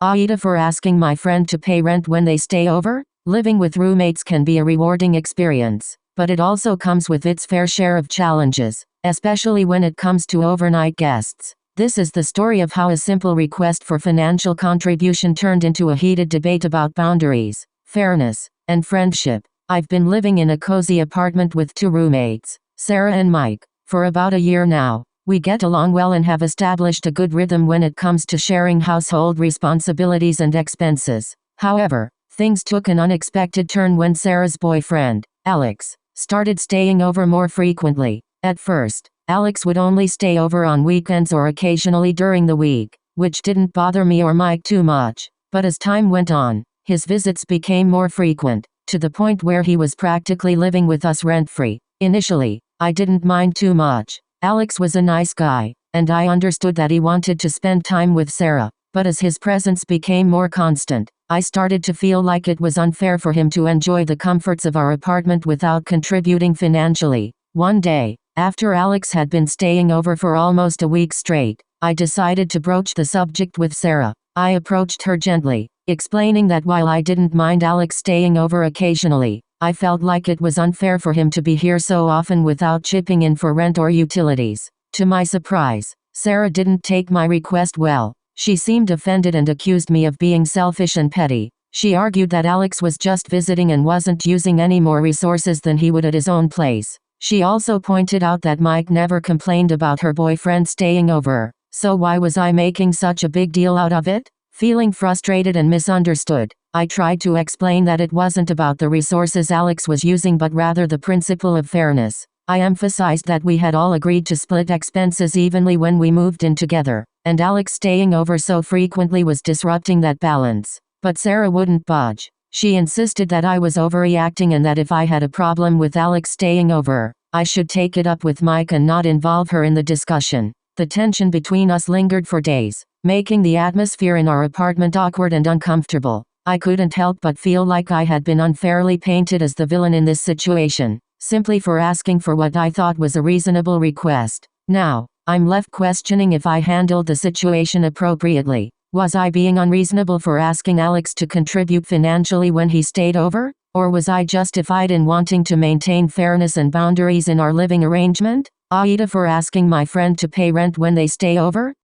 AITA for asking my friend to pay rent when they stay over? Living with roommates can be a rewarding experience, but it also comes with its fair share of challenges, especially when it comes to overnight guests. This is the story of how a simple request for financial contribution turned into a heated debate about boundaries, fairness, and friendship. I've been living in a cozy apartment with 2 roommates, Sarah and Mike, for about a year now. We get along well and have established a good rhythm when it comes to sharing household responsibilities and expenses. However, things took an unexpected turn when Sarah's boyfriend, Alex, started staying over more frequently. At first, Alex would only stay over on weekends or occasionally during the week, which didn't bother me or Mike too much. But as time went on, his visits became more frequent, to the point where he was practically living with us rent-free. Initially, I didn't mind too much. Alex was a nice guy, and I understood that he wanted to spend time with Sarah. But as his presence became more constant, I started to feel like it was unfair for him to enjoy the comforts of our apartment without contributing financially. One day, after Alex had been staying over for almost a week straight, I decided to broach the subject with Sarah. I approached her gently, explaining that while I didn't mind Alex staying over occasionally, I felt like it was unfair for him to be here so often without chipping in for rent or utilities. To my surprise, Sarah didn't take my request well. She seemed offended and accused me of being selfish and petty. She argued that Alex was just visiting and wasn't using any more resources than he would at his own place. She also pointed out that Mike never complained about her boyfriend staying over, so why was I making such a big deal out of it? Feeling frustrated and misunderstood, I tried to explain that it wasn't about the resources Alex was using but rather the principle of fairness. I emphasized that we had all agreed to split expenses evenly when we moved in together, and Alex staying over so frequently was disrupting that balance. But Sarah wouldn't budge. She insisted that I was overreacting and that if I had a problem with Alex staying over, I should take it up with Mike and not involve her in the discussion. The tension between us lingered for days, making the atmosphere in our apartment awkward and uncomfortable. I couldn't help but feel like I had been unfairly painted as the villain in this situation, simply for asking for what I thought was a reasonable request. Now, I'm left questioning if I handled the situation appropriately. Was I being unreasonable for asking Alex to contribute financially when he stayed over? Or was I justified in wanting to maintain fairness and boundaries in our living arrangement? AITA for asking my friend to pay rent when they stay over?